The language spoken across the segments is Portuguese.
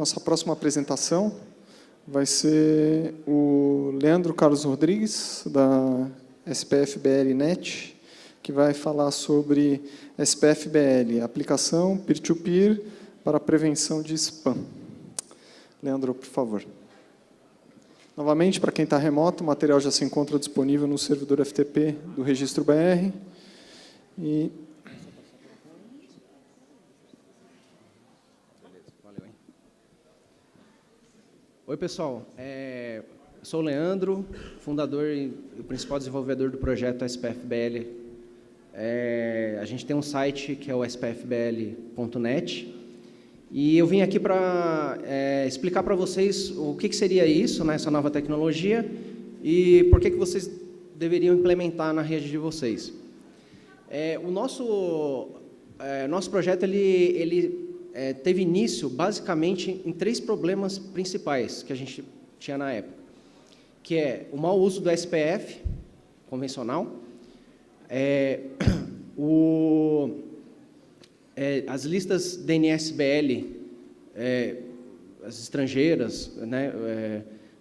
nossa próxima apresentação vai ser o Leandro Carlos Rodrigues, da SPF-BL-NET, que vai falar sobre SPF-BL, aplicação peer-to-peer para prevenção de spam. Leandro, por favor. Novamente, para quem está remoto, o material já se encontra disponível no servidor FTP do Registro BR. Oi, pessoal. Sou o Leandro, fundador e principal desenvolvedor do projeto SPF-BL. A gente tem um site que é o spfbl.net. E eu vim aqui para explicar para vocês o que seria isso, né, essa nova tecnologia, e por que vocês deveriam implementar na rede de vocês. O nosso projeto ele teve início, basicamente, em 3 problemas principais que a gente tinha na época, que é o mau uso do SPF convencional, as listas DNS-BL, as estrangeiras, né,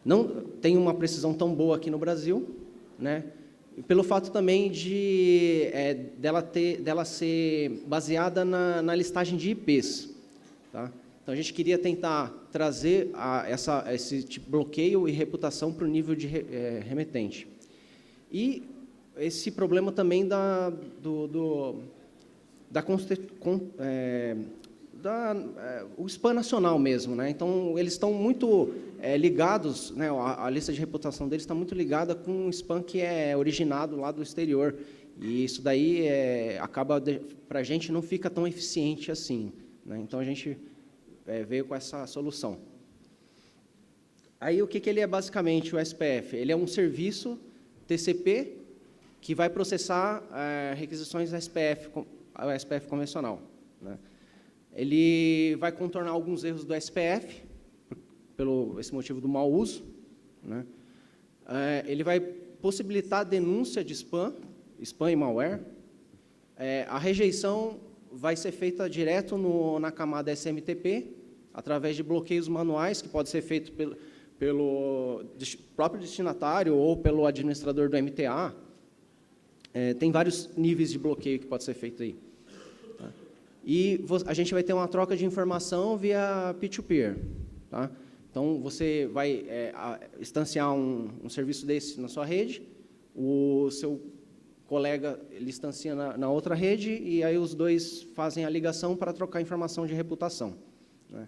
não tem uma precisão tão boa aqui no Brasil, né, e pelo fato também dela ser baseada na listagem de IPs. Tá? Então, a gente queria tentar trazer esse tipo de bloqueio e reputação para o nível de remetente. E esse problema também o spam nacional mesmo, né? Então, eles estão muito ligados, né? A lista de reputação deles está muito ligada com um spam que é originado lá do exterior. E isso daí acaba, para a gente, não fica tão eficiente assim, né? Então, a gente veio com essa solução. Aí, o que ele é basicamente, o SPF? Ele é um serviço TCP que vai processar requisições SPF convencional, né? Ele vai contornar alguns erros do SPF, esse motivo do mau uso, né? Ele vai possibilitar a denúncia de spam e malware. A rejeição vai ser feita direto na camada SMTP, através de bloqueios manuais, que pode ser feito pelo próprio destinatário ou pelo administrador do MTA. Tem vários níveis de bloqueio que pode ser feito aí. Tá? E a gente vai ter uma troca de informação via peer-to-peer. Tá? Então, você vai instanciar um serviço desse na sua rede, o seu colega ele instancia na outra rede, e aí os dois fazem a ligação para trocar informação de reputação. Né?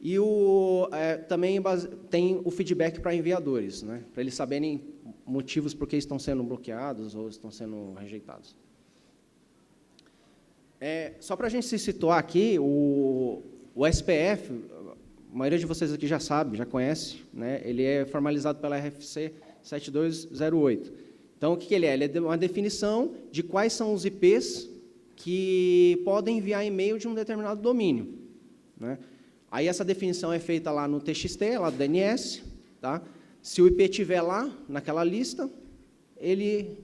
E também tem o feedback para enviadores, né? Para eles saberem motivos por que estão sendo bloqueados ou estão sendo rejeitados. Só para a gente se situar aqui, o SPF, a maioria de vocês aqui já sabe, já conhece, né? Ele é formalizado pela RFC 7208. Então, o que ele é? Ele é uma definição de quais são os IPs que podem enviar e-mail de um determinado domínio, né? Aí, essa definição é feita lá no TXT, lá do DNS. Tá? Se o IP estiver lá, naquela lista, ele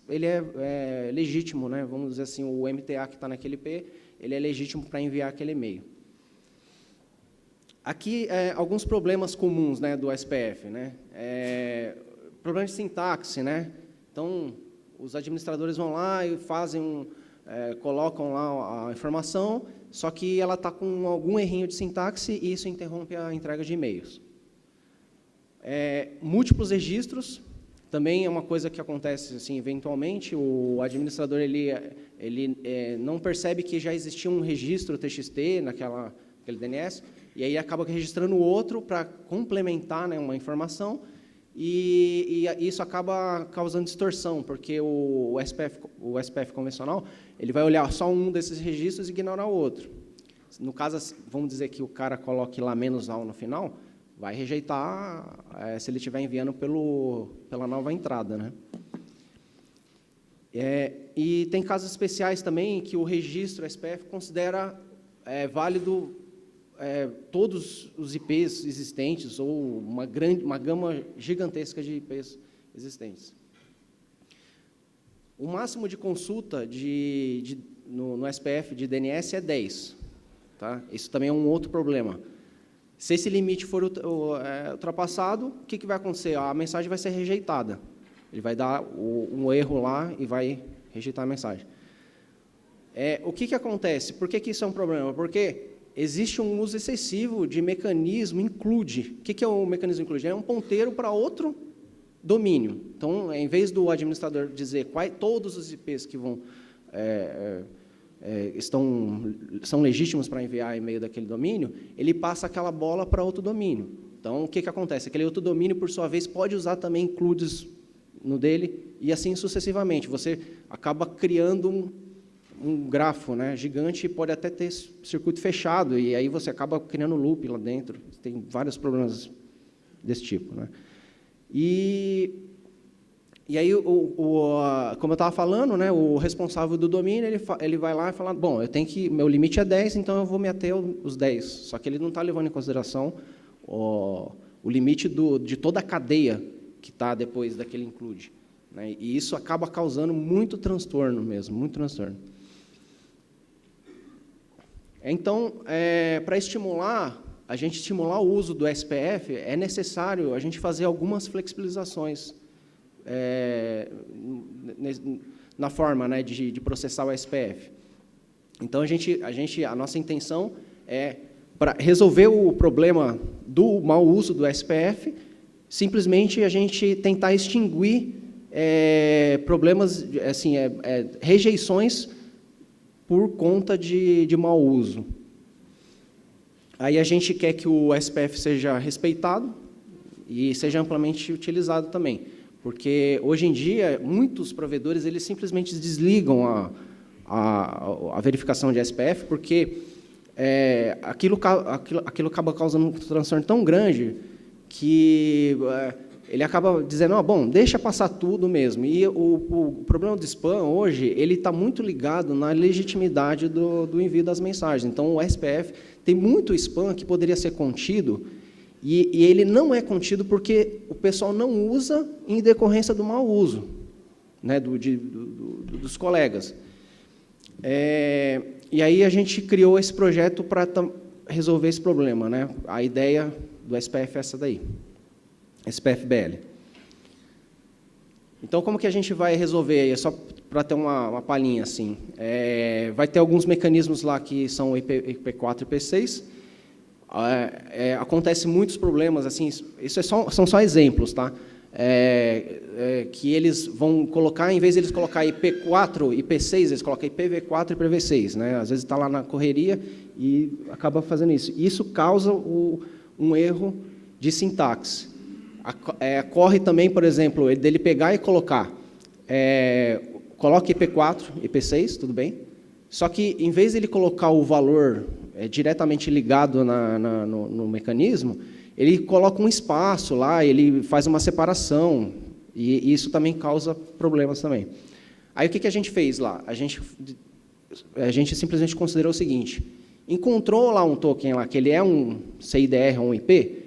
é legítimo, né? Vamos dizer assim, o MTA que está naquele IP, ele é legítimo para enviar aquele e-mail. Aqui, alguns problemas comuns, né, do SPF. Né? Problema de sintaxe. Né? Então, os administradores vão lá e colocam lá a informação, só que ela está com algum errinho de sintaxe e isso interrompe a entrega de e-mails. Múltiplos registros também é uma coisa que acontece assim, eventualmente. O administrador ele não percebe que já existia um registro TXT naquele DNS, e aí acaba registrando outro para complementar, né, uma informação, e isso acaba causando distorção, porque o SPF convencional ele vai olhar só um desses registros e ignorar o outro. No caso, vamos dizer que o cara coloque lá -al no final, vai rejeitar se ele estiver enviando pela nova entrada. Né? E tem casos especiais também que o registro SPF considera válido todos os IPs existentes ou uma gama gigantesca de IPs existentes. O máximo de consulta no SPF de DNS é 10. Tá? Isso também é um outro problema. Se esse limite for ultrapassado, o que vai acontecer? A mensagem vai ser rejeitada. Ele vai dar um erro lá e vai rejeitar a mensagem. O que acontece? Por que isso é um problema? Porque existe um uso excessivo de mecanismo include. O que é o mecanismo include? É um ponteiro para outro domínio. Então, em vez do administrador dizer todos os IPs que vão são legítimos para enviar e-mail daquele domínio, ele passa aquela bola para outro domínio. Então, o que acontece? Aquele outro domínio, por sua vez, pode usar também includes no dele, e assim sucessivamente. Você acaba criando um grafo, né, gigante, e pode até ter circuito fechado, e aí você acaba criando loop lá dentro. Tem vários problemas desse tipo, né? E aí, como eu estava falando, né, o responsável do domínio, ele vai lá e fala, bom, meu limite é 10, então eu vou me ater aos 10. Só que ele não está levando em consideração o limite de toda a cadeia que está depois daquele include, né? E isso acaba causando muito transtorno mesmo, muito transtorno. Então, para a gente estimular o uso do SPF, é necessário a gente fazer algumas flexibilizações na forma, né, de processar o SPF. Então, a nossa intenção é, para resolver o problema do mau uso do SPF, simplesmente a gente tentar extinguir problemas, assim, rejeições por conta de mau uso. Aí a gente quer que o SPF seja respeitado e seja amplamente utilizado também, porque hoje em dia muitos provedores eles simplesmente desligam a verificação de SPF, porque aquilo acaba causando um transtorno tão grande que ele acaba dizendo, bom, deixa passar tudo mesmo. E o problema do spam, hoje, ele está muito ligado na legitimidade do envio das mensagens. Então, o SPF tem muito spam que poderia ser contido, e ele não é contido porque o pessoal não usa em decorrência do mau uso, né, dos colegas. E aí a gente criou esse projeto para resolver esse problema, né? A ideia do SPF é essa daí, SPF-BL. Então, como que a gente vai resolver? É só para ter uma palhinha assim. Vai ter alguns mecanismos lá que são IP4 e IP6. Acontece muitos problemas, assim, isso são só exemplos, tá? Que eles vão colocar, em vez de eles colocar IP4 e IP6, eles colocam IPv4 e IPv6, né? Às vezes está lá na correria e acaba fazendo isso. Isso causa um erro de sintaxe. Corre também, por exemplo, dele pegar e colocar, coloca IP4, IP6, tudo bem, só que, em vez de ele colocar o valor diretamente ligado no mecanismo, ele coloca um espaço lá, ele faz uma separação, e isso também causa problemas também. Aí, o que a gente fez lá? A gente simplesmente considerou o seguinte, encontrou lá um token lá, que ele é um CIDR ou um IP,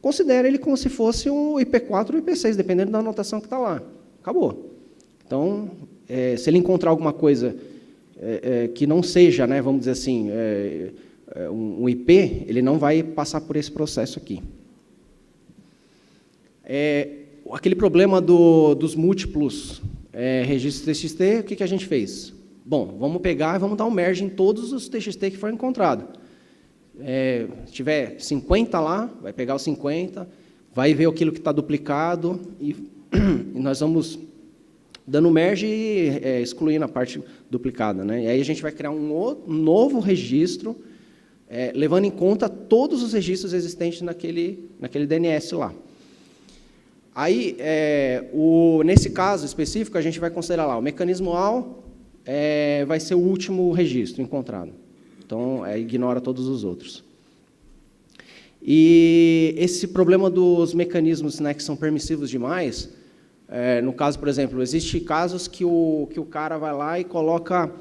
considera ele como se fosse um IP4 ou IP6, dependendo da anotação que está lá. Acabou. Então, se ele encontrar alguma coisa que não seja, né, vamos dizer assim, um IP, ele não vai passar por esse processo aqui. Aquele problema dos múltiplos registros TXT, o que a gente fez? Bom, vamos pegar e vamos dar um merge em todos os TXT que foram encontrados. Se tiver 50 lá, vai pegar os 50, vai ver aquilo que está duplicado, e nós vamos dando merge e excluindo a parte duplicada, né? E aí a gente vai criar um novo registro, levando em conta todos os registros existentes naquele DNS lá. Aí, nesse caso específico, a gente vai considerar lá, o mecanismo AL vai ser o último registro encontrado. Então, ignora todos os outros. E esse problema dos mecanismos, né, que são permissivos demais, no caso, por exemplo, existem casos que o cara vai lá e coloca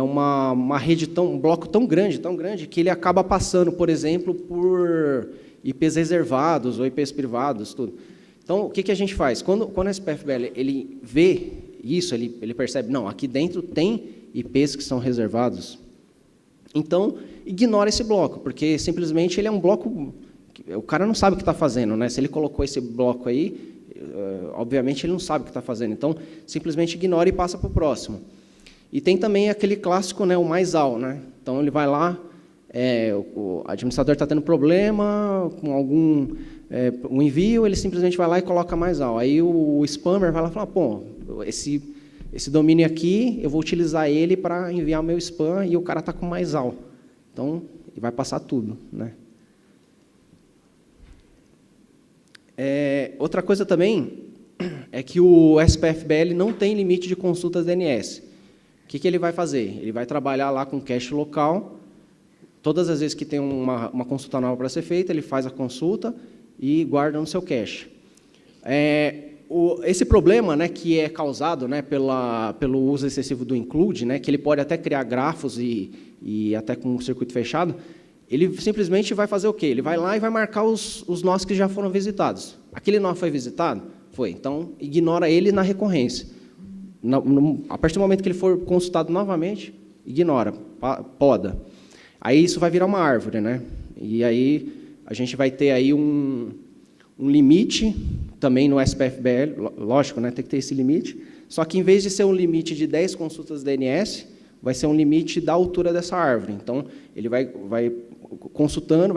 uma rede, um bloco tão grande, que ele acaba passando, por exemplo, por IPs reservados ou IPs privados, tudo. Então, o que a gente faz? Quando o SPF-BL ele vê isso, ele percebe, não, aqui dentro tem IPs que são reservados. Então, ignora esse bloco, porque simplesmente ele é um bloco O cara não sabe o que está fazendo, né? Se ele colocou esse bloco aí, obviamente ele não sabe o que está fazendo. Então, simplesmente ignora e passa para o próximo. E tem também aquele clássico, né, o mais ao, né? Então, ele vai lá, o administrador está tendo problema com algum um envio, ele simplesmente vai lá e coloca mais ao. Aí o spammer vai lá e fala, pô, esse domínio aqui, eu vou utilizar ele para enviar o meu spam e o cara está com mais ao. Então, ele vai passar tudo, né? Outra coisa também é que o SPF-BL não tem limite de consultas DNS. O que ele vai fazer? Ele vai trabalhar lá com cache local. Todas as vezes que tem uma consulta nova para ser feita, ele faz a consulta e guarda no seu cache. Esse problema, né, que é causado, né, pelo uso excessivo do include, né, que ele pode até criar grafos e até com um circuito fechado, ele simplesmente vai fazer o quê? Ele vai lá e vai marcar os nós que já foram visitados. Aquele nó foi visitado? Foi. Então, ignora ele na recorrência. A partir do momento que ele for consultado novamente, ignora, poda. Aí isso vai virar uma árvore, né? E aí a gente vai ter aí um limite, também no SPF-BL, lógico, né? Tem que ter esse limite, só que em vez de ser um limite de 10 consultas DNS, vai ser um limite da altura dessa árvore. Então, ele vai consultando,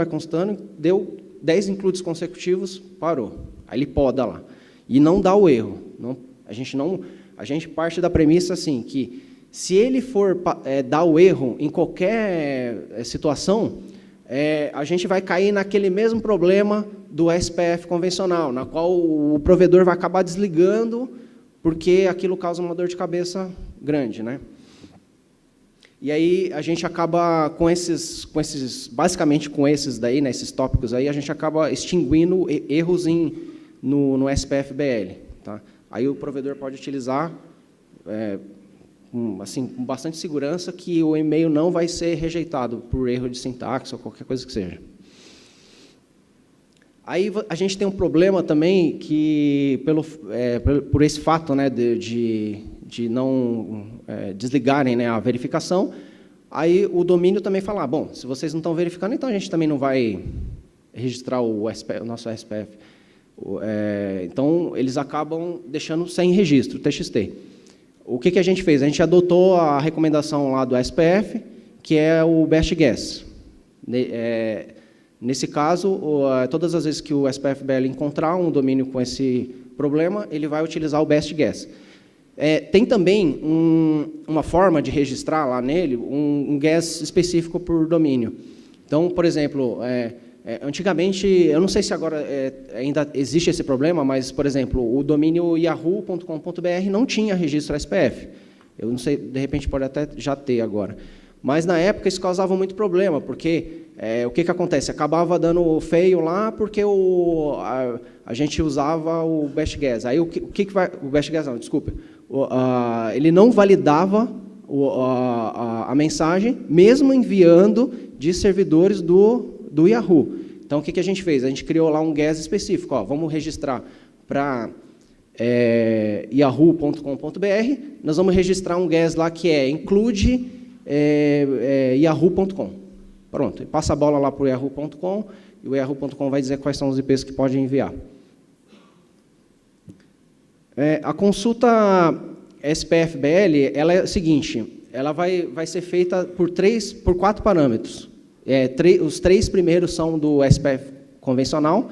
deu 10 includes consecutivos, parou. Aí ele poda lá. E não dá o erro. A gente parte da premissa assim, que se ele for dar o erro em qualquer situação, a gente vai cair naquele mesmo problema do SPF convencional, na qual o provedor vai acabar desligando, porque aquilo causa uma dor de cabeça grande, né? E aí a gente acaba basicamente com esses daí, né, esses tópicos aí, a gente acaba extinguindo erros no SPF-BL, tá? Aí o provedor pode utilizar com bastante segurança que o e-mail não vai ser rejeitado por erro de sintaxe ou qualquer coisa que seja. Aí a gente tem um problema também que, por esse fato, né, de não desligarem, né, a verificação, aí o domínio também fala, bom, se vocês não estão verificando, então a gente também não vai registrar o nosso SPF. Então, eles acabam deixando sem registro, TXT. O que a gente fez? A gente adotou a recomendação lá do SPF, que é o best guess. Nesse caso, todas as vezes que o SPF-BL encontrar um domínio com esse problema, ele vai utilizar o best guess. Tem também uma forma de registrar lá nele um guess específico por domínio. Então, por exemplo, antigamente, eu não sei se agora ainda existe esse problema, mas, por exemplo, o domínio yahoo.com.br não tinha registro SPF. Eu não sei, de repente pode até já ter agora. Mas, na época, isso causava muito problema, porque o que acontece? Acabava dando feio lá porque a gente usava o best guess. Aí, o best guess não, desculpa. Ele não validava a mensagem, mesmo enviando de servidores do Yahoo. Então, o que a gente fez? A gente criou lá um guess específico. Vamos registrar para yahoo.com.br, nós vamos registrar um guess lá que include yahoo.com. Pronto, passa a bola lá para o yahoo.com, e o yahoo.com vai dizer quais são os IPs que pode enviar. A consulta SPF-BL, ela é o seguinte, ela vai ser feita por 4 parâmetros. Os 3 primeiros são do SPF convencional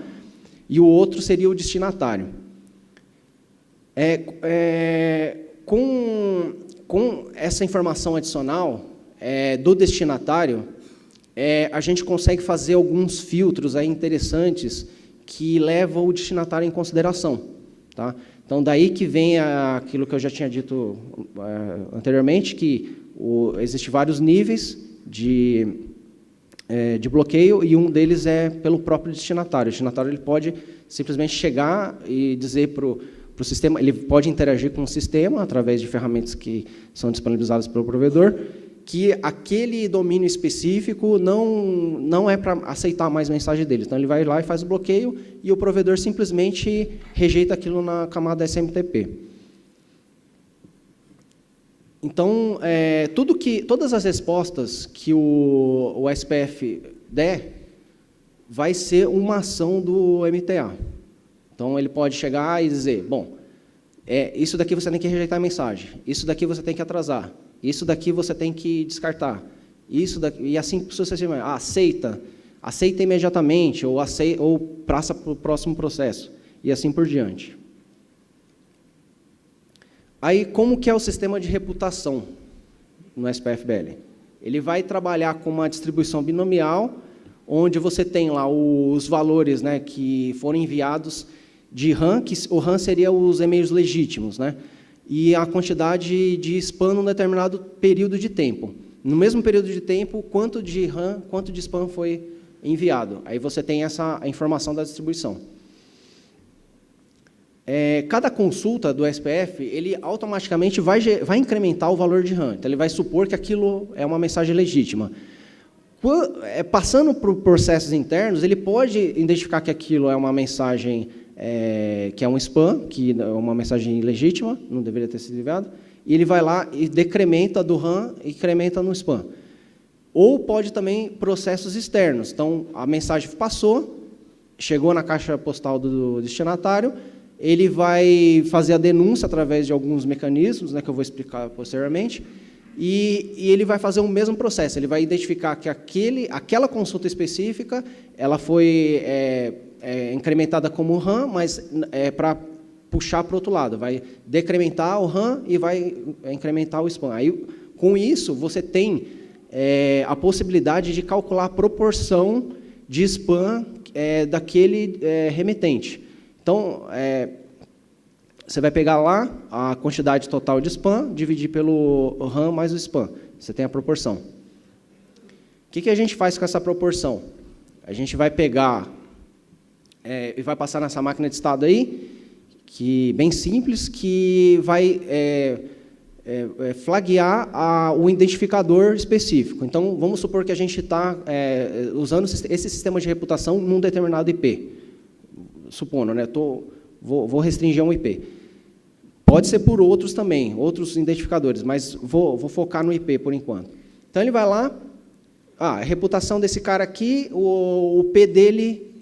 e o outro seria o destinatário. Com essa informação adicional do destinatário, a gente consegue fazer alguns filtros aí interessantes que levam o destinatário em consideração. Tá? Então, daí que vem aquilo que eu já tinha dito anteriormente, que existem vários níveis de bloqueio, e um deles é pelo próprio destinatário. O destinatário ele pode simplesmente chegar e dizer para o sistema, ele pode interagir com o sistema através de ferramentas que são disponibilizadas pelo provedor, que aquele domínio específico não é para aceitar mais mensagem dele. Então, ele vai lá e faz o bloqueio, e o provedor simplesmente rejeita aquilo na camada SMTP. Então, todas as respostas que o SPF der, vai ser uma ação do MTA. Então, ele pode chegar e dizer, bom, isso daqui você tem que rejeitar a mensagem, isso daqui você tem que atrasar, isso daqui você tem que descartar, isso daqui, e assim sucessivamente. Aceita imediatamente, ou passa para o próximo processo, e assim por diante. Aí, como que é o sistema de reputação no SPF-BL? Ele vai trabalhar com uma distribuição binomial, onde você tem lá os valores, né, que foram enviados de RAM, que o RAM seria os e-mails legítimos, né, e a quantidade de spam num determinado período de tempo. No mesmo período de tempo, quanto de RAM, quanto de spam foi enviado. Aí você tem essa informação da distribuição. Cada consulta do SPF, ele automaticamente vai incrementar o valor de RAM. Então, ele vai supor que aquilo é uma mensagem legítima. Passando por processos internos, ele pode identificar que aquilo é uma mensagem que é um spam, que é uma mensagem ilegítima, não deveria ter sido enviado, e ele vai lá e decrementa do RAM e incrementa no spam. Ou pode também processos externos. Então, a mensagem passou, chegou na caixa postal do destinatário, ele vai fazer a denúncia através de alguns mecanismos, né, que eu vou explicar posteriormente, e ele vai fazer o mesmo processo. Ele vai identificar que aquela consulta específica ela foi incrementada como RAM, mas para puxar para o outro lado. Vai decrementar o RAM e vai incrementar o spam. Aí, com isso, você tem a possibilidade de calcular a proporção de spam daquele remetente. Então, você vai pegar lá a quantidade total de spam, dividir pelo RAM mais o spam. Você tem a proporção. O que a gente faz com essa proporção? A gente vai pegar e vai passar nessa máquina de estado aí, que bem simples, que vai flaguear o identificador específico. Então, vamos supor que a gente está usando esse sistema de reputação num determinado IP. Supondo, né? Vou restringir um IP. Pode ser por outros também, outros identificadores, mas vou focar no IP por enquanto. Então, ele vai lá, a reputação desse cara aqui, o P dele,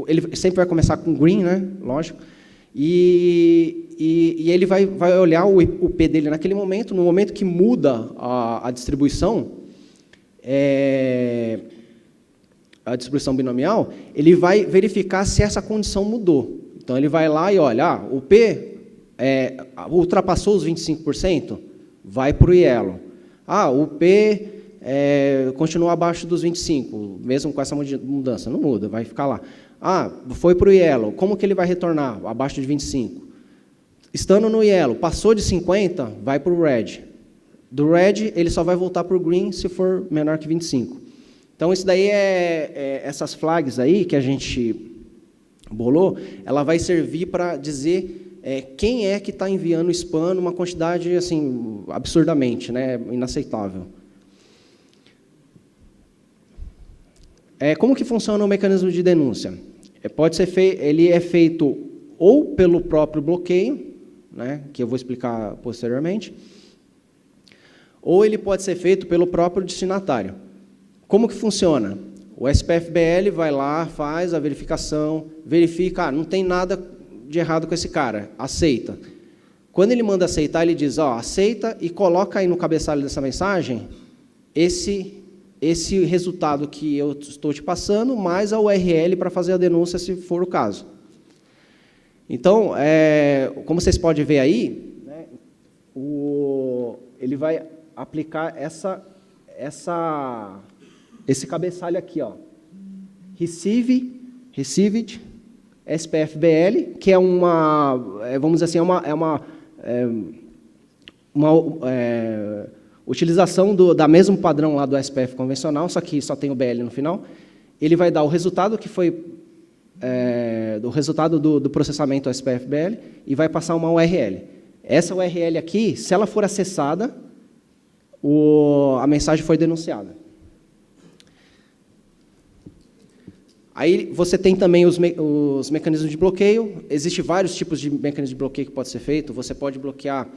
ele sempre vai começar com green, né? Lógico, e ele vai olhar o P dele naquele momento, no momento que muda a distribuição, a distribuição binomial, ele vai verificar se essa condição mudou. Então, ele vai lá e olha, o P ultrapassou os 25%, vai para o Yellow. O P continua abaixo dos 25%, mesmo com essa mudança, não muda, vai ficar lá. Foi para o Yellow, como que ele vai retornar? Abaixo de 25%. Estando no Yellow, passou de 50%, vai para o Red. Do Red, ele só vai voltar para o Green se for menor que 25%. Então, isso daí essas flags aí que a gente bolou, ela vai servir para dizer quem é que está enviando spam numa quantidade assim absurdamente, né, inaceitável. Como que funciona o mecanismo de denúncia? Ele é feito ou pelo próprio bloqueio, né, que eu vou explicar posteriormente, ou ele pode ser feito pelo próprio destinatário. Como que funciona? O SPF-BL vai lá, faz a verificação, verifica, não tem nada de errado com esse cara, aceita. Quando ele manda aceitar, ele diz, aceita e coloca aí no cabeçalho dessa mensagem esse resultado que eu estou te passando, mais a URL para fazer a denúncia, se for o caso. Então, como vocês podem ver aí, né, ele vai aplicar esse cabeçalho aqui, received, SPF-BL, que é vamos dizer assim, uma utilização da mesmo padrão lá do SPF convencional, só que só tem o BL no final. Ele vai dar o resultado que foi do resultado do processamento SPF-BL e vai passar uma URL. Essa URL aqui, se ela for acessada, a mensagem foi denunciada. Aí você tem também os mecanismos de bloqueio. Existem vários tipos de mecanismos de bloqueio que pode ser feito. Você pode bloquear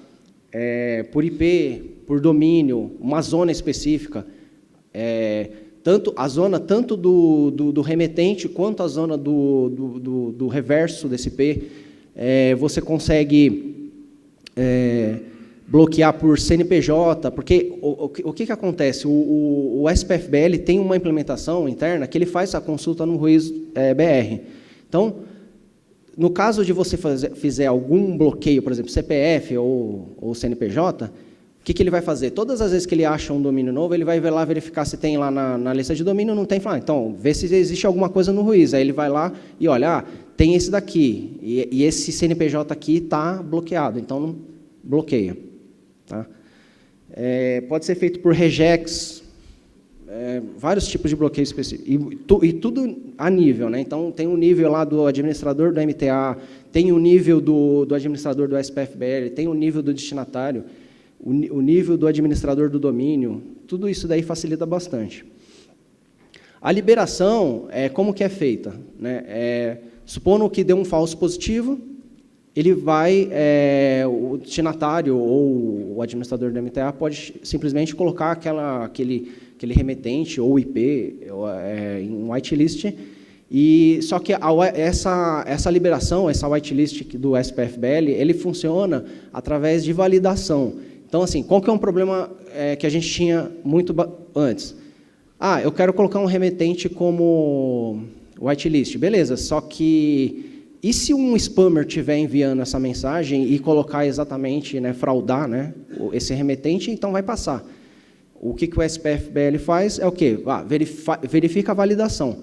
por IP, por domínio, uma zona específica. tanto a zona tanto do remetente quanto a zona do reverso desse IP, você consegue bloquear por CNPJ, porque o que acontece? O SPFBL tem uma implementação interna que ele faz a consulta no Ruiz BR. Então, no caso de você fizer algum bloqueio, por exemplo, CPF ou CNPJ, o que ele vai fazer? Todas as vezes que ele acha um domínio novo, ele vai lá verificar se tem lá na lista de domínio, não tem, fala, então, vê se existe alguma coisa no Ruiz. Aí ele vai lá e olha, tem esse daqui, e esse CNPJ aqui está bloqueado, então não bloqueia. Tá? Pode ser feito por regex, vários tipos de bloqueio específicos, e tudo a nível, né? Então, tem um nível lá do administrador do MTA, tem o nível do administrador do SPFBL, tem o nível do destinatário, o nível do administrador do domínio, tudo isso daí facilita bastante. A liberação, como que é feita? Né? Supondo que deu um falso positivo, ele vai, o destinatário ou o administrador do MTA pode simplesmente colocar aquele remetente ou IP em whitelist, só que essa liberação, essa whitelist do SPFBL, ele funciona através de validação. Então, assim, qual que é um problema que a gente tinha muito antes? Eu quero colocar um remetente como whitelist. Beleza, só que... E se um spammer estiver enviando essa mensagem e colocar exatamente, né, fraudar, né, esse remetente, então vai passar. O que o SPFBL faz é o quê? Verifica a validação.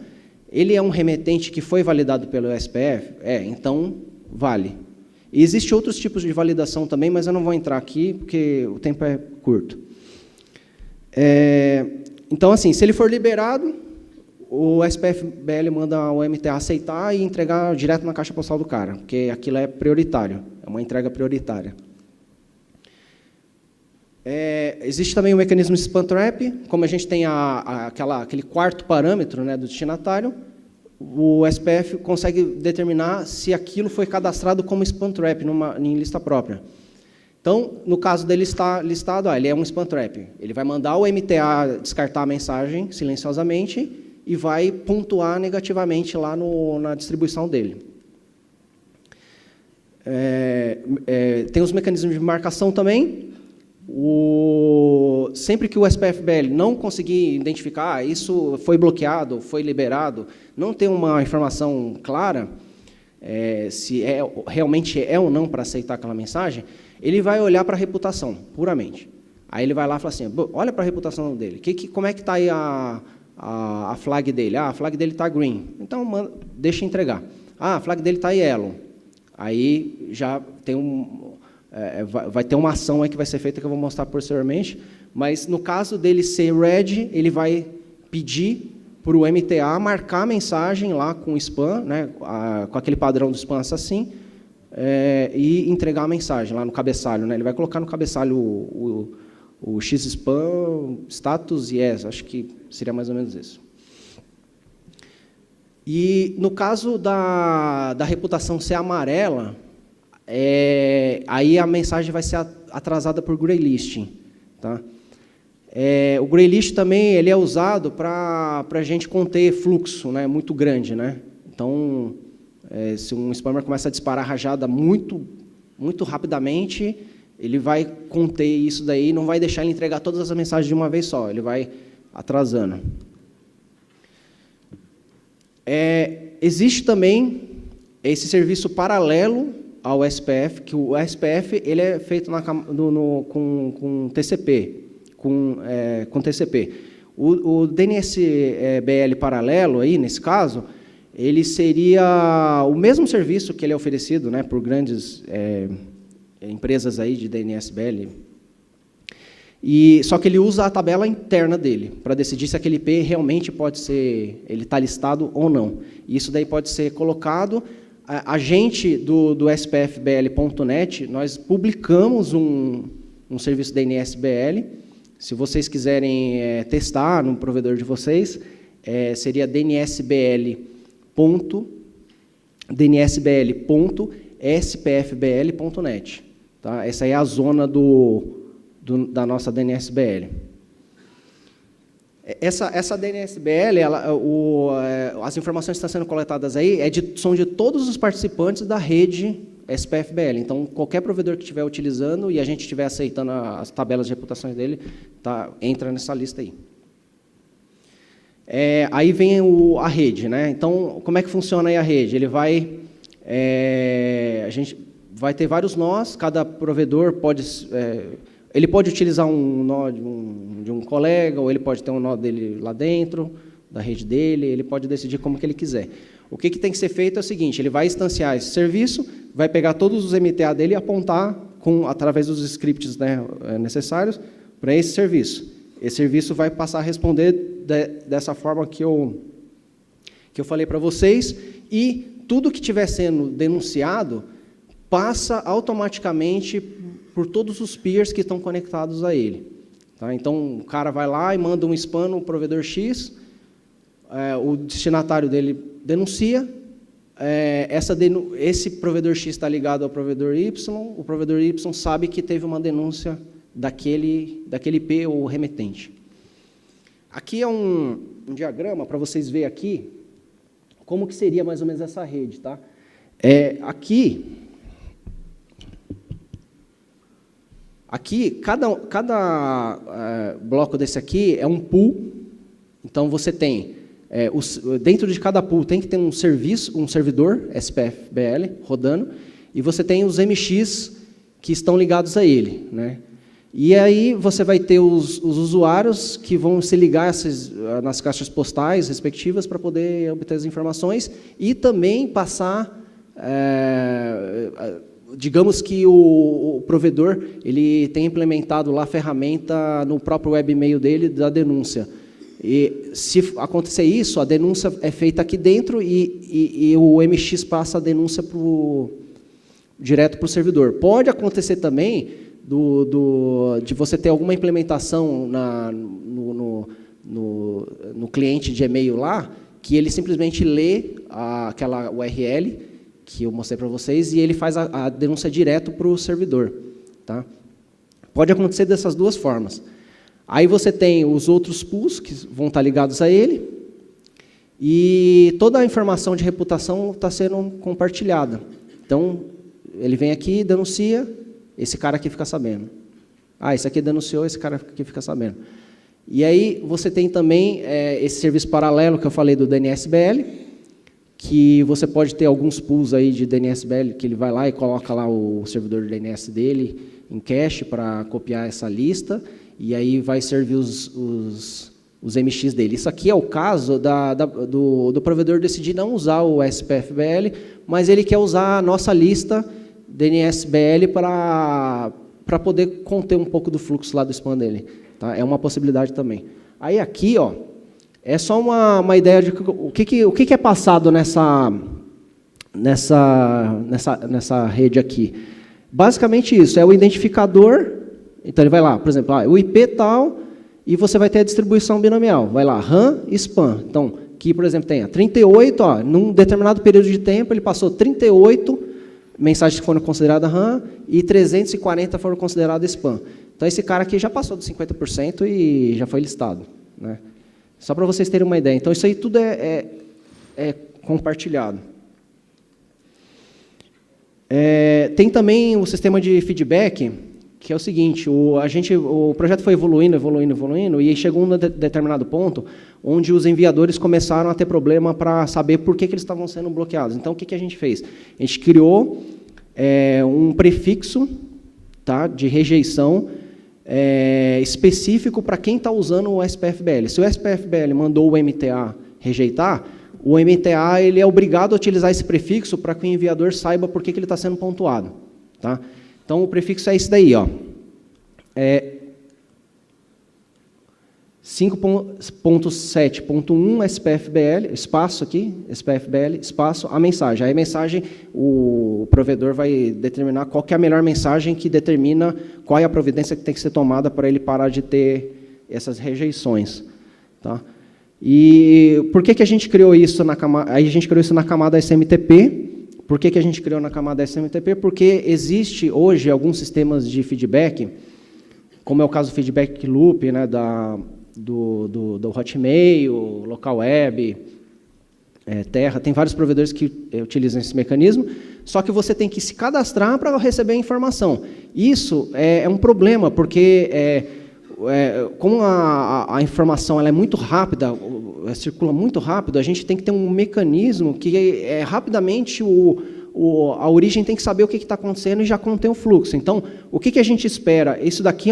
Ele é um remetente que foi validado pelo SPF? Então vale. E existem outros tipos de validação também, mas eu não vou entrar aqui, porque o tempo é curto. Então, assim, se ele for liberado, o SPFBL manda o MTA aceitar e entregar direto na caixa postal do cara, porque aquilo é prioritário, é uma entrega prioritária. Existe também o mecanismo de spam trap, como a gente tem aquele quarto parâmetro, né, do destinatário, o SPF consegue determinar se aquilo foi cadastrado como spam trap em lista própria. Então, no caso dele está listado, ele é um spam trap. Ele vai mandar o MTA descartar a mensagem silenciosamente e vai pontuar negativamente lá na distribuição dele. Tem os mecanismos de marcação também. Sempre que o SPFBL não conseguir identificar, isso foi bloqueado, foi liberado, não tem uma informação clara, se realmente é ou não para aceitar aquela mensagem, ele vai olhar para a reputação, puramente. Aí ele vai lá e fala assim, olha para a reputação dele, como é que está aí a flag dele? A flag dele está green, então deixa entregar. A flag dele está yellow. Aí já tem vai ter uma ação aí que vai ser feita que eu vou mostrar posteriormente, mas no caso dele ser red, ele vai pedir para o MTA marcar a mensagem lá com spam, né, com aquele padrão do spam assassin, e entregar a mensagem lá no cabeçalho. Né, ele vai colocar no cabeçalho o x-spam, status yes, acho que seria mais ou menos isso. E no caso da reputação ser amarela, aí a mensagem vai ser atrasada por graylisting. Tá? O graylisting também ele é usado para a gente conter fluxo, né, muito grande. Né? Então, se um spammer começa a disparar rajada muito rapidamente, ele vai conter isso daí, não vai deixar ele entregar todas as mensagens de uma vez só, ele vai atrasando. Existe também esse serviço paralelo ao SPF, que o SPF ele é feito com TCP, com TCP. O DNSBL paralelo, aí, nesse caso, ele seria o mesmo serviço que ele é oferecido, né, por grandes empresas aí de DNSBL, só que ele usa a tabela interna dele para decidir se aquele IP realmente pode ser, ele está listado ou não. Isso daí pode ser colocado. A gente do SPFBL.net, nós publicamos um serviço DNSBL. Se vocês quiserem testar no provedor de vocês, seria dnsbl.spfbl.net. Tá? Essa é a zona da nossa DNSBL. Essa DNSBL, as informações que estão sendo coletadas aí são de todos os participantes da rede SPFBL. Então, qualquer provedor que estiver utilizando e a gente estiver aceitando as tabelas de reputações dele, entra nessa lista aí. Aí vem a rede, né? Então, como é que funciona aí a rede? A gente vai ter vários nós, cada provedor pode... ele pode utilizar um nó de um colega, ou ele pode ter um nó dele lá dentro, da rede dele, ele pode decidir como que ele quiser. O que tem que ser feito é o seguinte, ele vai instanciar esse serviço, vai pegar todos os MTA dele e apontar, através dos scripts, né, necessários, para esse serviço. Esse serviço vai passar a responder dessa forma que eu falei para vocês, e tudo que estiver sendo denunciado passa automaticamente por todos os peers que estão conectados a ele. Tá? Então, o cara vai lá e manda um spam no provedor X, o destinatário dele denuncia, esse provedor X está ligado ao provedor Y, o provedor Y sabe que teve uma denúncia daquele IP ou remetente. Aqui é um diagrama para vocês verem aqui como que seria mais ou menos essa rede. Tá? Aqui, cada bloco desse aqui é um pool. Então, você tem, dentro de cada pool, tem que ter um servidor SPFBL rodando, e você tem os MX que estão ligados a ele. Né? E aí, você vai ter os usuários que vão se ligar nas caixas postais respectivas para poder obter as informações e também passar... digamos que o provedor ele tem implementado lá a ferramenta no próprio webmail dele da denúncia. E se acontecer isso, a denúncia é feita aqui dentro e o MX passa a denúncia direto para o servidor. Pode acontecer também de você ter alguma implementação no cliente de e-mail lá, que ele simplesmente lê aquela URL que eu mostrei para vocês, e ele faz a denúncia direto para o servidor. Tá? Pode acontecer dessas duas formas. Aí você tem os outros pools, que vão estar ligados a ele, e toda a informação de reputação está sendo compartilhada. Então, ele vem aqui, denuncia, esse cara aqui fica sabendo. Esse aqui denunciou, esse cara aqui fica sabendo. E aí você tem também esse serviço paralelo que eu falei do DNSBL, que você pode ter alguns pools aí de DNSBL, que ele vai lá e coloca lá o servidor de DNS dele em cache para copiar essa lista, e aí vai servir os MX dele. Isso aqui é o caso do provedor decidir não usar o SPFBL, mas ele quer usar a nossa lista DNSBL para poder conter um pouco do fluxo lá do spam dele. Tá? É uma possibilidade também. Aí aqui, é só uma ideia de o que é passado nessa rede aqui. Basicamente isso, é o identificador. Então, ele vai lá, por exemplo, o IP tal, e você vai ter a distribuição binomial. Vai lá, RAM e spam. Então, aqui, por exemplo, tem 38, num determinado período de tempo, ele passou 38 mensagens que foram consideradas RAM e 340 foram consideradas spam. Então, esse cara aqui já passou dos 50% e já foi listado. Né? Só para vocês terem uma ideia. Então, isso aí tudo é compartilhado. Tem também o sistema de feedback, que é o seguinte, o projeto foi evoluindo, e chegou a um determinado ponto onde os enviadores começaram a ter problema para saber por que eles estavam sendo bloqueados. Então, o que a gente fez? A gente criou um prefixo, tá, de rejeição específico para quem está usando o SPFBL. Se o SPFBL mandou o MTA rejeitar, o MTA ele é obrigado a utilizar esse prefixo para que o enviador saiba por que ele está sendo pontuado. Tá? Então, o prefixo é esse daí, 5.7.1 SPFBL, espaço aqui, SPFBL, espaço, a mensagem. Aí a mensagem, o provedor vai determinar qual que é a melhor mensagem que determina qual é a providência que tem que ser tomada para ele parar de ter essas rejeições. Tá? E por que a gente criou isso na camada? Aí a gente criou isso na camada SMTP. Por que a gente criou na camada SMTP? Porque existe hoje alguns sistemas de feedback, como é o caso do feedback loop, né, do Hotmail, local web, Terra, tem vários provedores que utilizam esse mecanismo, só que você tem que se cadastrar para receber a informação. Isso é um problema, porque como a informação ela é muito rápida, circula muito rápido, a gente tem que ter um mecanismo que rapidamente a origem tem que saber o que está acontecendo e já contém o fluxo. Então, o que a gente espera? Isso daqui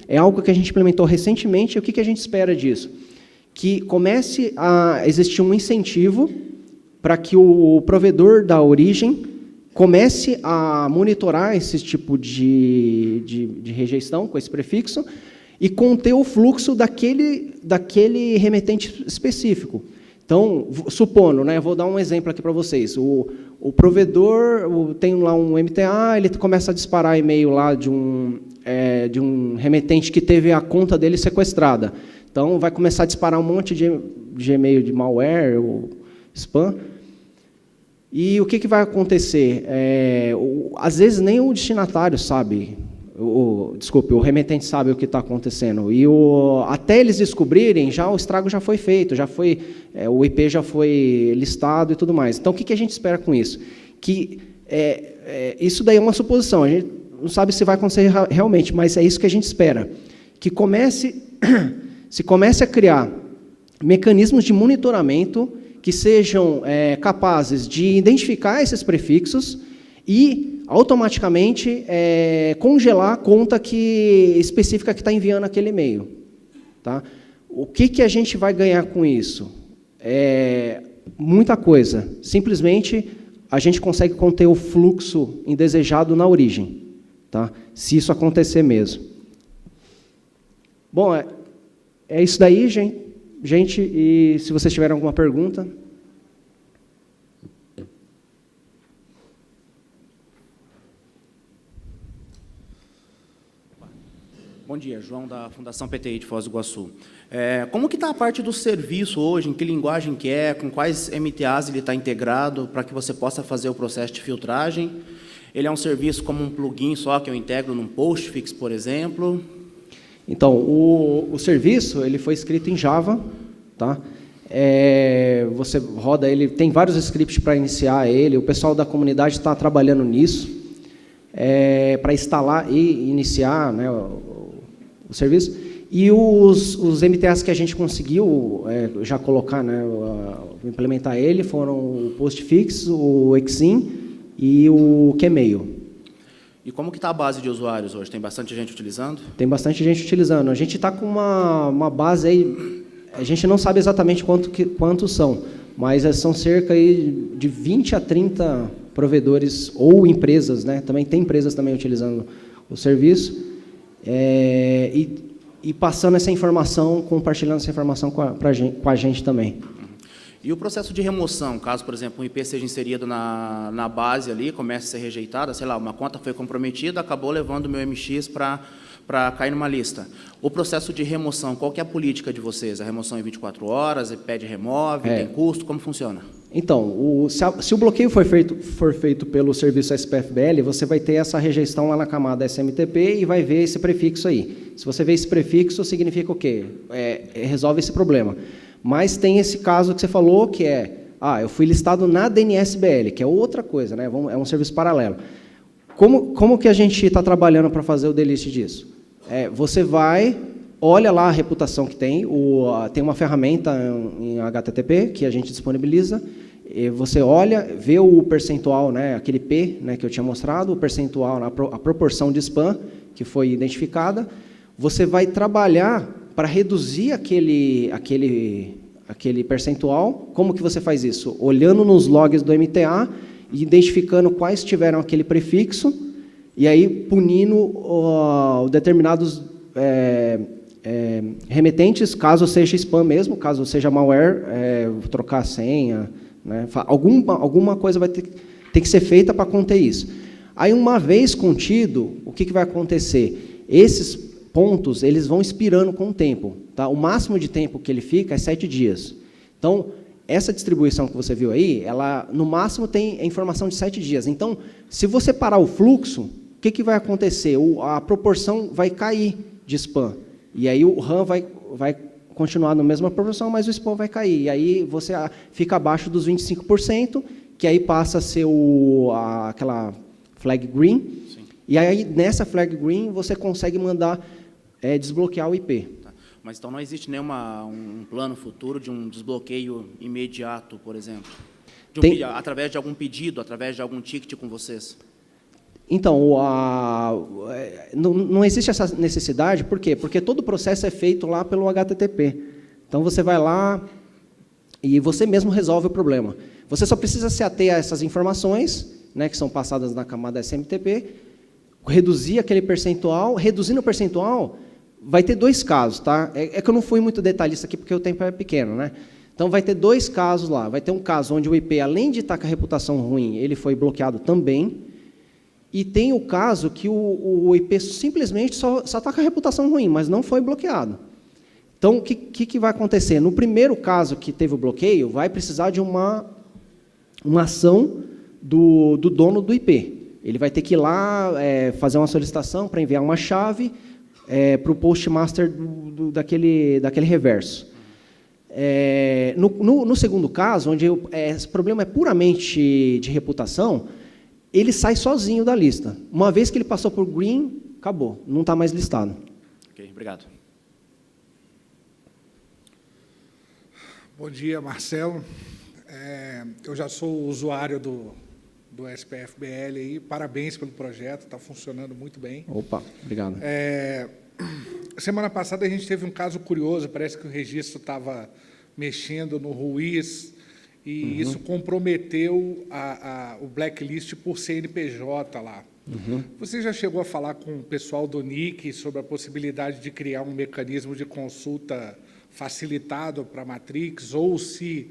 é algo que a gente implementou recentemente, e o que a gente espera disso? Que comece a existir um incentivo para que o provedor da origem comece a monitorar esse tipo de rejeição com esse prefixo e conter o fluxo daquele remetente específico. Então, supondo, né, vou dar um exemplo aqui para vocês. O provedor tem lá um MTA, ele começa a disparar e-mail lá de um remetente que teve a conta dele sequestrada. Então, vai começar a disparar um monte de e-mail de malware ou spam. E o que vai acontecer? Às vezes, nem o destinatário sabe, o remetente sabe o que está acontecendo. E até eles descobrirem, o estrago já foi feito, o IP já foi listado e tudo mais. Então, o que a gente espera com isso? Que isso daí é uma suposição, a gente não sabe se vai acontecer realmente, mas é isso que a gente espera. Que se comece a criar mecanismos de monitoramento que sejam capazes de identificar esses prefixos e, automaticamente, congelar a conta específica que está enviando aquele e-mail. Tá? O que a gente vai ganhar com isso? Muita coisa. Simplesmente, a gente consegue conter o fluxo indesejado na origem, tá? Se isso acontecer mesmo. Bom, é isso daí, gente, e se vocês tiverem alguma pergunta... Bom dia, João, da Fundação PTI de Foz do Iguaçu. Como que está a parte do serviço hoje? Em que linguagem que com quais MTAs ele está integrado, para que você possa fazer o processo de filtragem? Ele é um serviço como um plugin só, que eu integro num postfix, por exemplo? Então, o serviço ele foi escrito em Java, tá? Você roda ele, tem vários scripts para iniciar ele, o pessoal da comunidade está trabalhando nisso, para instalar e iniciar, né, o serviço. E os MTAs que a gente conseguiu já colocar, né, implementar ele, foram o postfix, o Exim e o Kmail. E como que está a base de usuários hoje? Tem bastante gente utilizando? Tem bastante gente utilizando. A gente está com uma base aí, a gente não sabe exatamente quantos são, mas são cerca aí de 20 a 30 provedores ou empresas, né? Também tem empresas também utilizando o serviço, e passando essa informação, compartilhando essa informação com a gente também. E o processo de remoção, caso, por exemplo, um IP seja inserido na base ali, comece a ser rejeitada, sei lá, uma conta foi comprometida, acabou levando o meu MX para cair numa lista. O processo de remoção, qual que é a política de vocês? A remoção em 24 horas, pede remove, tem custo, como funciona? Então, se o bloqueio for feito pelo serviço SPFBL, você vai ter essa rejeição lá na camada SMTP e vai ver esse prefixo aí. Se você vê esse prefixo, significa o quê? Resolve esse problema. Mas tem esse caso que você falou, que eu fui listado na DNSBL, que é outra coisa, né? É um serviço paralelo. Como que a gente está trabalhando para fazer o delete disso? Você olha lá a reputação que tem uma ferramenta em HTTP que a gente disponibiliza, você olha, vê o percentual, né, aquele P, né, que eu tinha mostrado, o percentual, a proporção de spam que foi identificada, você vai trabalhar para reduzir aquele percentual. Como que você faz isso? Olhando nos logs do MTA e identificando quais tiveram aquele prefixo e aí punindo determinados remetentes, caso seja spam mesmo, caso seja malware, trocar a senha, né? Alguma coisa vai ter que ser feita para conter isso. Aí, uma vez contido, o que vai acontecer? Esses pontos eles vão expirando com o tempo. Tá? O máximo de tempo que ele fica é 7 dias. Então, essa distribuição que você viu aí, ela, no máximo, tem a informação de 7 dias. Então, se você parar o fluxo, o que vai acontecer? A proporção vai cair de spam. E aí o RAM vai continuar na mesma proporção, mas o spam vai cair. E aí você fica abaixo dos 25%, que aí passa a ser aquela flag green. Sim. E aí, nessa flag green, você consegue mandar desbloquear o IP. Tá. Mas então não existe um plano futuro de um desbloqueio imediato, por exemplo? Através de algum pedido, através de algum ticket com vocês? Então, não existe essa necessidade, por quê? Porque todo o processo é feito lá pelo HTTP. Então, você vai lá e você mesmo resolve o problema. Você só precisa se ater a essas informações, né, que são passadas na camada SMTP, reduzir aquele percentual. Reduzindo o percentual, vai ter dois casos. Tá? É que eu não fui muito detalhista aqui, porque o tempo é pequeno. Né? Então, vai ter dois casos lá. Vai ter um caso onde o IP, além de estar com a reputação ruim, ele foi bloqueado também. E tem o caso que o IP simplesmente só está com a reputação ruim, mas não foi bloqueado. Então, o que vai acontecer? No primeiro caso que teve o bloqueio, vai precisar de uma ação do dono do IP. Ele vai ter que ir lá fazer uma solicitação para enviar uma chave para o postmaster daquele reverso. No segundo caso, onde esse problema é puramente de reputação, ele sai sozinho da lista. Uma vez que ele passou por green, acabou, não está mais listado. Ok, obrigado. Bom dia, Marcelo. Eu já sou usuário do SPF-BL aí. Parabéns pelo projeto, está funcionando muito bem. Opa, obrigado. Semana passada a gente teve um caso curioso, parece que o registro estava mexendo no Ruiz, e isso comprometeu o blacklist por CNPJ lá. Você já chegou a falar com o pessoal do NIC sobre a possibilidade de criar um mecanismo de consulta facilitado para a Matrix, ou se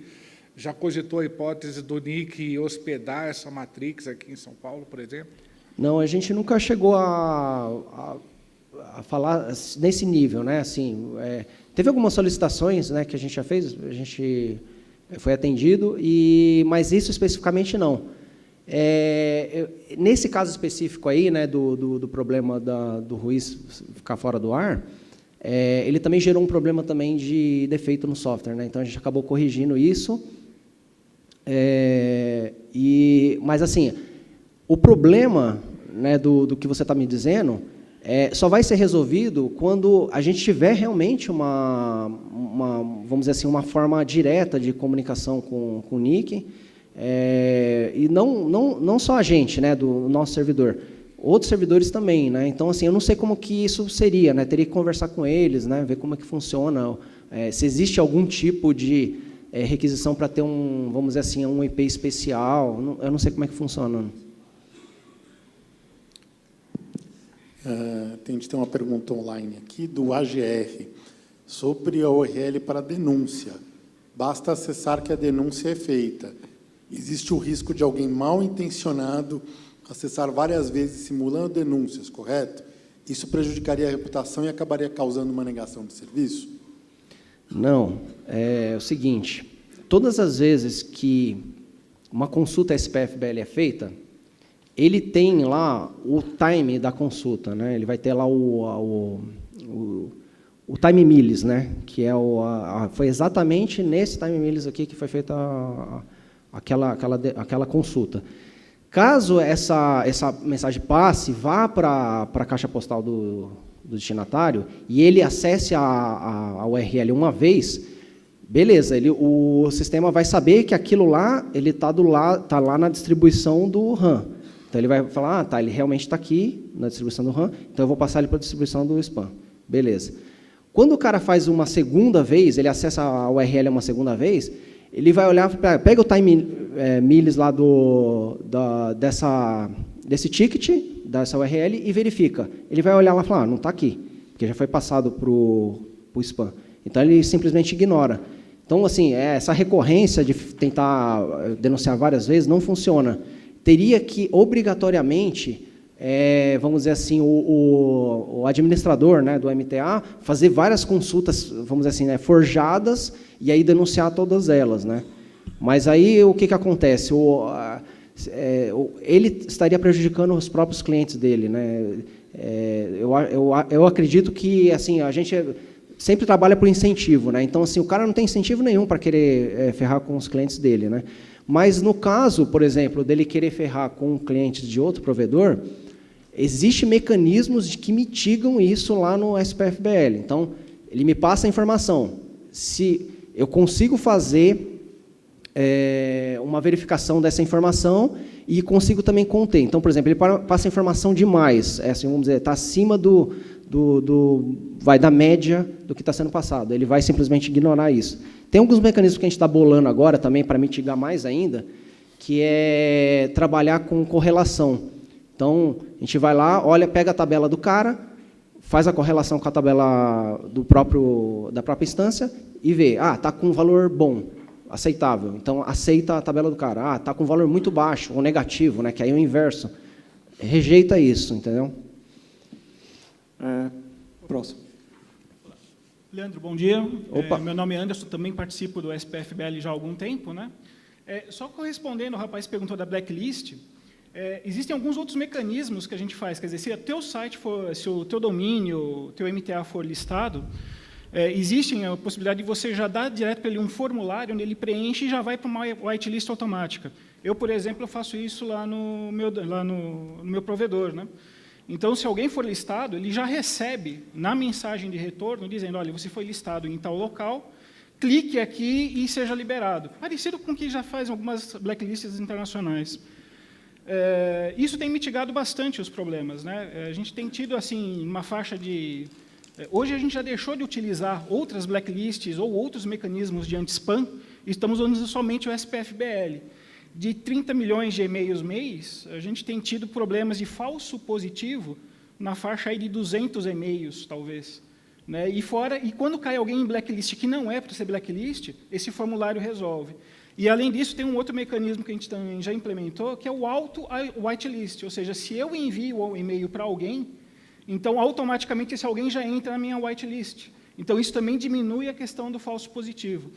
já cogitou a hipótese do NIC hospedar essa Matrix aqui em São Paulo, por exemplo? Não, a gente nunca chegou a falar nesse nível, né? Assim, teve algumas solicitações, né, que a gente já fez, a gente foi atendido, mas isso especificamente não. Nesse caso específico aí, né, do problema do Ruiz ficar fora do ar, ele também gerou um problema também de defeito no software, né? Então a gente acabou corrigindo isso. Mas assim, o problema, né, do que você está me dizendo só vai ser resolvido quando a gente tiver realmente vamos dizer assim, uma forma direta de comunicação com o NIC, e não só a gente, né, do nosso servidor, outros servidores também, né? Então, assim, eu não sei como que isso seria, né? Teria que conversar com eles, né? Ver como é que funciona, se existe algum tipo de requisição para ter vamos dizer assim, um IP especial. Eu não sei como é que funciona. A gente tem uma pergunta online aqui do AGR sobre a URL para denúncia. Basta acessar que a denúncia é feita. Existe o risco de alguém mal intencionado acessar várias vezes simulando denúncias, correto? Isso prejudicaria a reputação e acabaria causando uma negação de serviço? Não. É o seguinte, todas as vezes que uma consulta SPF-BL é feita, ele tem lá o time da consulta, né? Ele vai ter lá o time millis, né? Que é foi exatamente nesse time millis aqui que foi feita aquela consulta. Caso essa mensagem passe, vá para a caixa postal do destinatário e ele acesse a URL uma vez, beleza, o sistema vai saber que aquilo lá está lá na distribuição do RAM. Então, ele vai falar, ele realmente está aqui na distribuição do RAM, então eu vou passar ele para a distribuição do spam. Beleza. Quando o cara faz uma segunda vez, ele acessa a URL uma segunda vez, ele vai olhar, pega o time millis lá desse ticket, dessa URL, e verifica. Ele vai olhar lá e falar, não está aqui, porque já foi passado para o spam. Então, ele simplesmente ignora. Então, assim, essa recorrência de tentar denunciar várias vezes não funciona. Teria que, obrigatoriamente, vamos dizer assim, o administrador, né, do MTA fazer várias consultas, vamos dizer assim, né, forjadas, e aí denunciar todas elas, né? Mas aí o que acontece? Ele estaria prejudicando os próprios clientes dele, né? Eu acredito que, assim, a gente sempre trabalha por incentivo, né? Então, assim, o cara não tem incentivo nenhum para querer ferrar com os clientes dele, né? Mas, no caso, por exemplo, dele querer ferrar com clientes de outro provedor, existem mecanismos que mitigam isso lá no SPF-BL. Então, ele me passa a informação. Se eu consigo fazer uma verificação dessa informação e consigo também conter. Então, por exemplo, ele passa informação demais, assim, vamos dizer, está acima da média do que está sendo passado. Ele vai simplesmente ignorar isso. Tem alguns mecanismos que a gente está bolando agora também para mitigar mais ainda, que é trabalhar com correlação. Então, a gente vai lá, olha, pega a tabela do cara, faz a correlação com a tabela da própria instância e vê, está com um valor bom, aceitável. Então, aceita a tabela do cara. Está com um valor muito baixo, ou negativo, né, que aí é o inverso. Rejeita isso, entendeu? Próximo. Leandro, bom dia. Opa. Meu nome é Anderson, também participo do SPF-BL já há algum tempo, né? Só correspondendo, o rapaz perguntou da blacklist, existem alguns outros mecanismos que a gente faz. Quer dizer, se o teu site se o teu domínio, o teu MTA for listado, existe a possibilidade de você já dar direto para ele um formulário onde ele preenche e já vai para uma whitelist automática. Eu, por exemplo, eu faço isso lá no meu provedor, né? Então, se alguém for listado, ele já recebe na mensagem de retorno dizendo, olha, você foi listado em tal local, clique aqui e seja liberado. Parecido com o que já faz algumas blacklists internacionais. Isso tem mitigado bastante os problemas, né? A gente tem tido assim uma faixa de... Hoje a gente já deixou de utilizar outras blacklists ou outros mecanismos de anti-spam, e estamos usando somente o SPF-BL. De 30 milhões de e-mails mês, a gente tem tido problemas de falso positivo na faixa aí de 200 e-mails, talvez. Né? E quando cai alguém em blacklist que não é para ser blacklist, esse formulário resolve. E, além disso, tem um outro mecanismo que a gente também já implementou, que é o auto-whitelist, ou seja, se eu envio o e-mail para alguém, então, automaticamente, esse alguém já entra na minha whitelist. Então, isso também diminui a questão do falso positivo.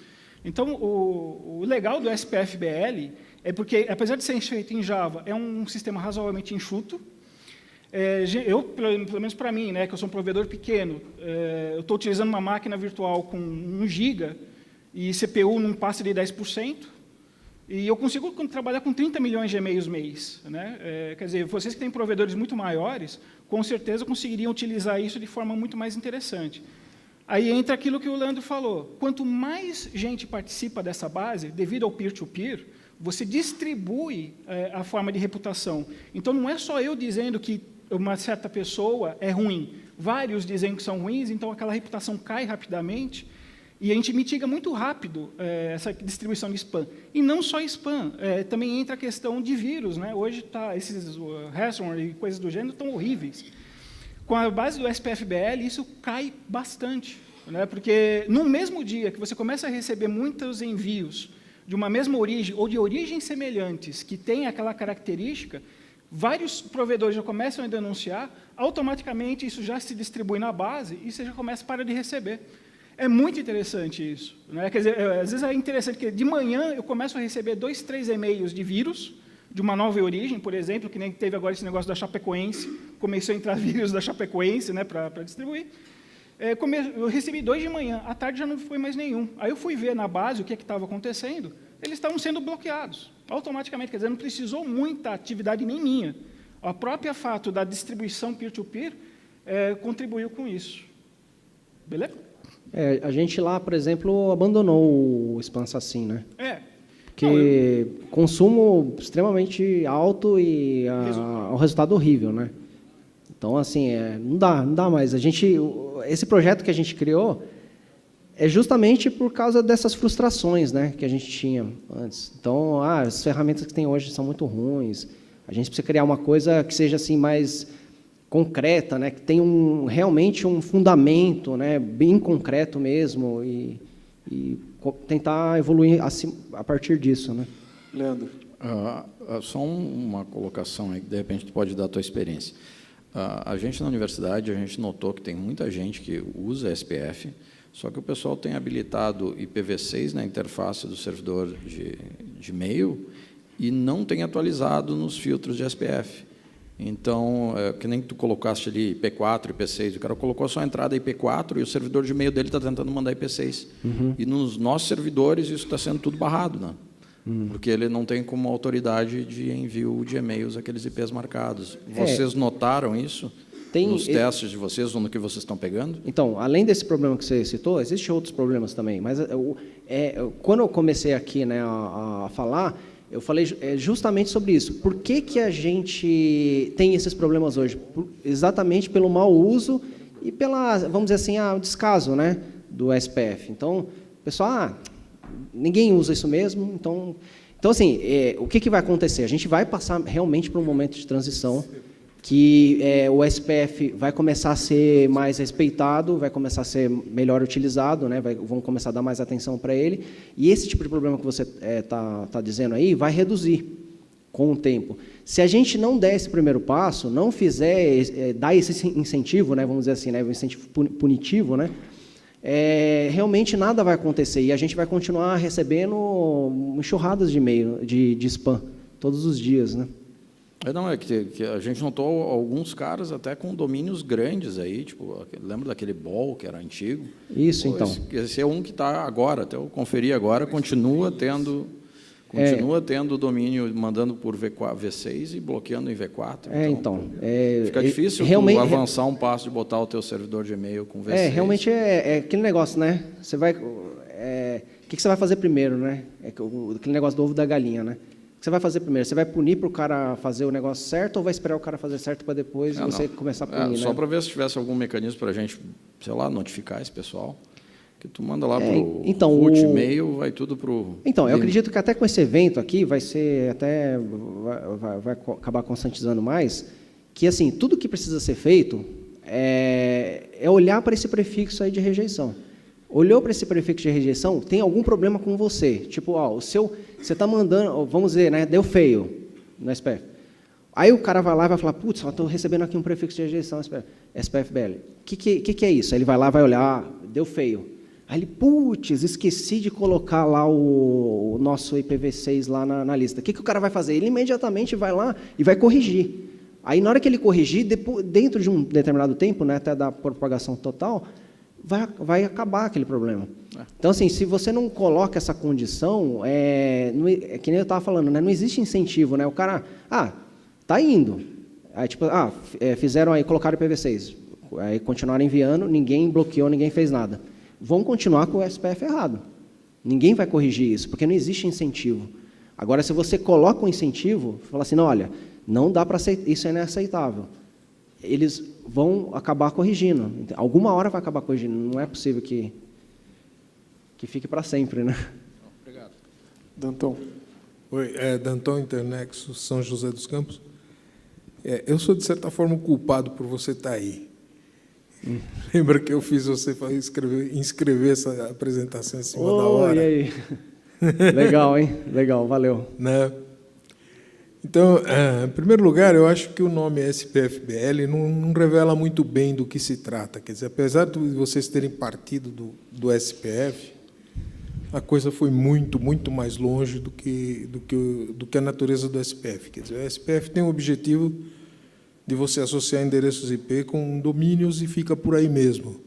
Então, o legal do SPF-BL é porque, apesar de ser feito em Java, é um sistema razoavelmente enxuto. Pelo menos para mim, né, que eu sou um provedor pequeno, eu estou utilizando uma máquina virtual com 1 GB e CPU não passa de 10%, e eu consigo trabalhar com 30 milhões de e-mails mês. Né? Quer dizer, vocês que têm provedores muito maiores, com certeza conseguiriam utilizar isso de forma muito mais interessante. Aí entra aquilo que o Leandro falou. Quanto mais gente participa dessa base, devido ao peer-to-peer, você distribui a forma de reputação. Então, não é só eu dizendo que uma certa pessoa é ruim, vários dizendo que são ruins, então aquela reputação cai rapidamente, e a gente mitiga muito rápido essa distribuição de spam. E não só spam, também entra a questão de vírus. Né? Hoje, esses ransomware e coisas do gênero estão horríveis. Com a base do SPF-BL, isso cai bastante, né? Porque no mesmo dia que você começa a receber muitos envios de uma mesma origem ou de origens semelhantes que têm aquela característica, vários provedores já começam a denunciar, automaticamente isso já se distribui na base e você já começa a parar de receber. É muito interessante isso. Né? Quer dizer, às vezes é interessante que de manhã eu começo a receber 2, 3 e-mails de vírus, de uma nova origem, por exemplo, que nem teve agora esse negócio da Chapecoense, começou a entrar vírus da Chapecoense, né, para distribuir. Eu recebi 2 de manhã, à tarde já não foi mais nenhum. Aí eu fui ver na base o que estava acontecendo, eles estavam sendo bloqueados, automaticamente, quer dizer, não precisou muita atividade nem minha. O próprio fato da distribuição peer-to-peer contribuiu com isso. Beleza? A gente lá, por exemplo, abandonou o Spam Assassin, né? Que consumo extremamente alto e um resultado horrível, né? Então, assim, não dá mais. Esse projeto que a gente criou é justamente por causa dessas frustrações, né, que a gente tinha antes. Então, as ferramentas que tem hoje são muito ruins. A gente precisa criar uma coisa que seja assim mais concreta, né, que tenha realmente um fundamento, né, bem concreto mesmo e tentar evoluir a partir disso, né? Leandro. Só uma colocação aí que, de repente, tu pode dar a tua experiência. A gente, na universidade, a gente notou que tem muita gente que usa SPF, só que o pessoal tem habilitado IPv6 na interface do servidor de e-mail e não tem atualizado nos filtros de SPF. Então, que nem tu colocaste ali IP4, IP6, o cara colocou só a entrada IP4 e o servidor de e-mail dele está tentando mandar IP6. E nos nossos servidores isso está sendo tudo barrado, né? Porque ele não tem como autoridade de envio de e-mails aqueles IPs marcados. Vocês notaram isso nos testes de vocês, no que vocês estão pegando? Então, além desse problema que você citou, existem outros problemas também. Mas quando eu comecei aqui, né, a falar, eu falei justamente sobre isso. Por que a gente tem esses problemas hoje? Exatamente pelo mau uso e pela, vamos dizer assim, o descaso, né, do SPF. Então, o pessoal, ninguém usa isso mesmo. Então assim, o que vai acontecer? A gente vai passar realmente por um momento de transição que o SPF vai começar a ser mais respeitado, vai começar a ser melhor utilizado, né? Vão começar a dar mais atenção para ele, e esse tipo de problema que você está dizendo aí vai reduzir com o tempo. Se a gente não der esse primeiro passo, não fizer, dar esse incentivo, né? Vamos dizer assim, né? Um incentivo punitivo, né? Realmente nada vai acontecer, e a gente vai continuar recebendo enxurradas de e-mail, de spam, todos os dias, né? Não, é que a gente notou alguns caras até com domínios grandes aí, tipo, lembra daquele Bol, que era antigo? Isso, então. Esse é um que está agora, até eu conferi agora, continua tendo o domínio mandando por V6 e bloqueando em V4. Fica difícil tu avançar um passo de botar o teu servidor de e-mail com V6. Realmente é aquele negócio, né? Você vai... o que você vai fazer primeiro, né? Aquele negócio do ovo da galinha, né? O que você vai fazer primeiro? Você vai punir para o cara fazer o negócio certo ou vai esperar o cara fazer certo para depois você começar a punir? Só para ver se tivesse algum mecanismo para a gente, sei lá, notificar esse pessoal. Que tu manda lá para o root e-mail, vai tudo para o... Então, eu acredito que até com esse evento aqui vai ser até... vai acabar conscientizando mais que, assim, tudo que precisa ser feito é olhar para esse prefixo aí de rejeição. Olhou para esse prefixo de rejeição, tem algum problema com você. Tipo, você está mandando, vamos dizer, né, deu feio no SPF. Aí o cara vai lá e vai falar, putz, estou recebendo aqui um prefixo de rejeição SPF-BL. O que é isso? Aí ele vai lá, vai olhar, deu feio. Aí ele, putz, esqueci de colocar lá o nosso IPv6 lá na lista. O que o cara vai fazer? Ele imediatamente vai lá e vai corrigir. Aí, na hora que ele corrigir, dentro de um determinado tempo, né, até da propagação total, vai acabar aquele problema. Então, assim, se você não coloca essa condição, que nem eu estava falando, né, não existe incentivo, né? O cara, tá indo. Aí, tipo, fizeram aí, colocaram o IPv6. Aí continuaram enviando, ninguém bloqueou, ninguém fez nada. Vão continuar com o SPF errado. Ninguém vai corrigir isso, porque não existe incentivo. Agora, se você coloca um incentivo, fala assim, não, olha, não dá para aceitar, isso é inaceitável. Eles vão acabar corrigindo. Alguma hora vai acabar corrigindo. Não é possível que fique para sempre, né? Obrigado. Danton. Oi, Danton Internexo, São José dos Campos. Eu sou, de certa forma, culpado por você estar aí. Lembra que eu fiz você inscrever essa apresentação em cima da hora? E aí? Legal, hein? Legal, valeu. Né? Então, em primeiro lugar, eu acho que o nome SPF-BL não revela muito bem do que se trata. Quer dizer, apesar de vocês terem partido do SPF, a coisa foi muito, muito mais longe do que a natureza do SPF. Quer dizer, o SPF tem o objetivo de você associar endereços IP com domínios e fica por aí mesmo.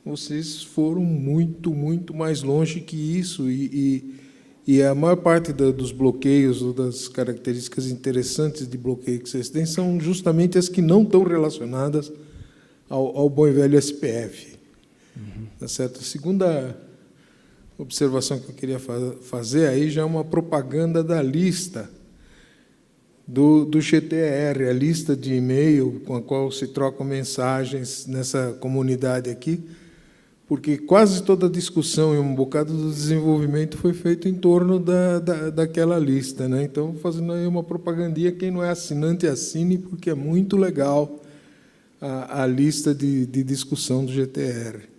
Vocês foram muito, muito mais longe que isso e a maior parte dos bloqueios ou das características interessantes de bloqueio que vocês têm são justamente as que não estão relacionadas ao bom e velho SPF. Tá certo? A segunda observação que eu queria fazer aí já é uma propaganda da lista do GTR, a lista de e-mail com a qual se trocam mensagens nessa comunidade aqui, porque quase toda a discussão e um bocado do desenvolvimento foi feito em torno daquela lista, né? Então, fazendo aí uma propagandinha, quem não é assinante, assine, porque é muito legal a lista de discussão do GTR.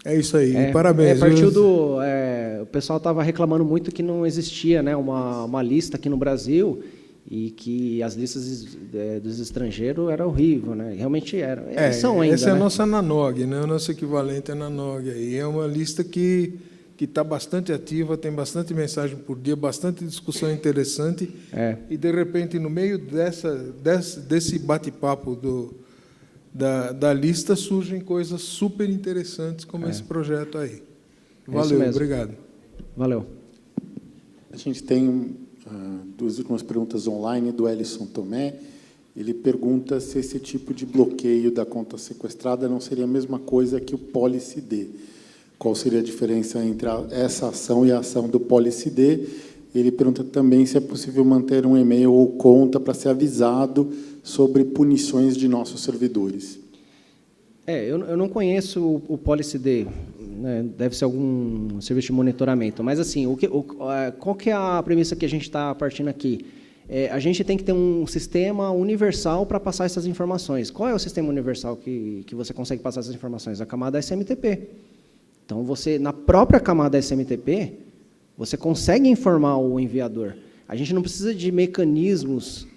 É isso aí, parabéns. O pessoal estava reclamando muito que não existia, né, uma lista aqui no Brasil e que as listas dos estrangeiros eram horríveis, né? Realmente eram. São ainda, essa é a né? nossa NANOG, né? O nosso equivalente é NANOG. Aí é uma lista que que está bastante ativa, tem bastante mensagem por dia, bastante discussão interessante, e, de repente, no meio desse bate-papo da lista, surgem coisas super interessantes, como esse projeto aí. Valeu, obrigado. Valeu. A gente tem duas últimas perguntas online, do Ellison Tomé. Ele pergunta se esse tipo de bloqueio da conta sequestrada não seria a mesma coisa que o Policy D. Qual seria a diferença entre essa ação e a ação do Policy D? Ele pergunta também se é possível manter um e-mail ou conta para ser avisado sobre punições de nossos servidores. Eu não conheço o Policy D, né? Deve ser algum serviço de monitoramento, mas assim, qual que é a premissa que a gente está partindo aqui? A gente tem que ter um sistema universal para passar essas informações. Qual é o sistema universal que você consegue passar essas informações? A camada SMTP. Então, na própria camada SMTP, você consegue informar o enviador. A gente não precisa de mecanismos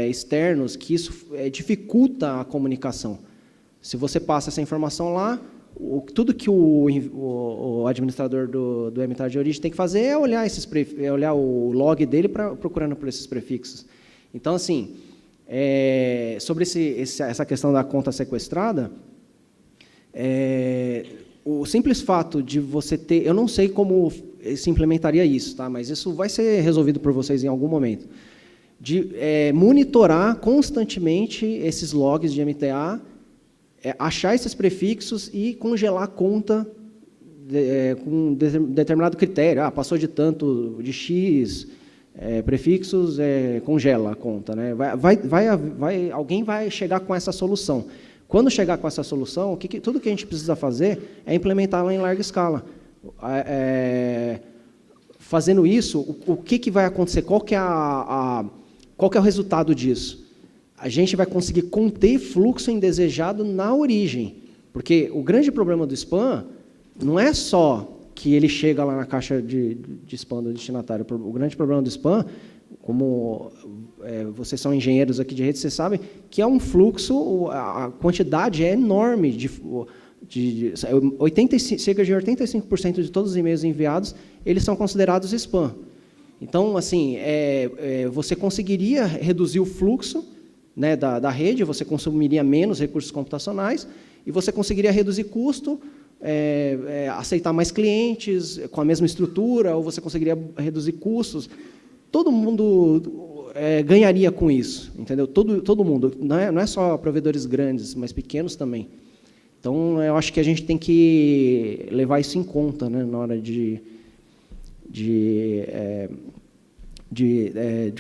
externos que isso dificulta a comunicação. Se você passa essa informação lá, tudo que o administrador do MTAR de origem tem que fazer é olhar o log dele procurando por esses prefixos. Então, assim, sobre essa questão da conta sequestrada, o simples fato de você ter... Eu não sei como se implementaria isso, tá? Mas isso vai ser resolvido por vocês em algum momento. De monitorar constantemente esses logs de MTA, achar esses prefixos e congelar a conta com determinado critério. Passou de tanto, de X prefixos, congela a conta, né? Alguém vai chegar com essa solução. Quando chegar com essa solução, tudo que a gente precisa fazer é implementá-la em larga escala. Fazendo isso, o que vai acontecer? Qual que é o resultado disso? A gente vai conseguir conter fluxo indesejado na origem. Porque o grande problema do spam não é só que ele chega lá na caixa de spam do destinatário. O grande problema do spam, como vocês são engenheiros aqui de rede, vocês sabem que é um fluxo, a quantidade é enorme. Cerca de 85% de todos os e-mails enviados, eles são considerados spam. Então, assim, você conseguiria reduzir o fluxo, né, da rede, você consumiria menos recursos computacionais e você conseguiria reduzir custo, aceitar mais clientes com a mesma estrutura, ou você conseguiria reduzir custos. Todo mundo ganharia com isso, entendeu? Todo mundo, não é só provedores grandes, mas pequenos também. Então, eu acho que a gente tem que levar isso em conta, né, na hora de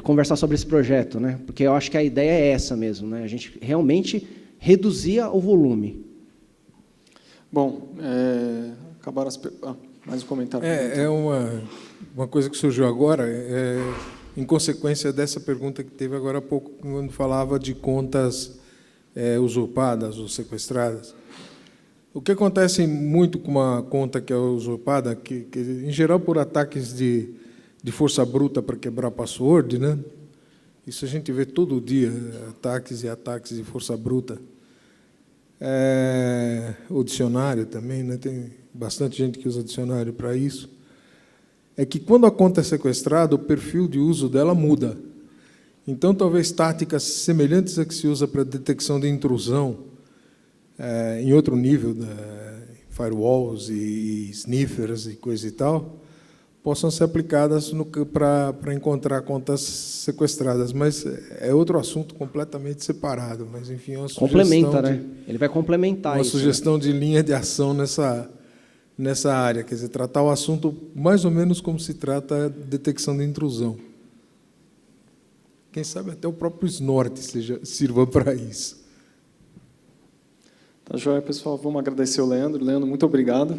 conversar sobre esse projeto, né? Porque eu acho que a ideia é essa mesmo, né? A gente realmente reduzir o volume. Bom, acabaram as... mais um comentário. Uma coisa que surgiu agora, em consequência dessa pergunta que teve agora há pouco, quando falava de contas usurpadas ou sequestradas. O que acontece muito com uma conta que é usurpada, que em geral por ataques de força bruta para quebrar password, né? Isso a gente vê todo dia, ataques e ataques de força bruta. O dicionário também, né? Tem bastante gente que usa dicionário para isso. É que quando a conta é sequestrada, o perfil de uso dela muda. Então, talvez táticas semelhantes a que se usa para detecção de intrusão, em outro nível, firewalls e sniffers e coisa e tal, possam ser aplicadas para encontrar contas sequestradas, mas é outro assunto completamente separado. Mas, enfim, é uma complementa, né? Ele vai complementar uma isso. Uma sugestão, né, de linha de ação nessa área, quer dizer, tratar o assunto mais ou menos como se trata a detecção de intrusão. Quem sabe até o próprio Snort sirva para isso. Tá joia, pessoal. Vamos agradecer o Leandro. Leandro, muito obrigado.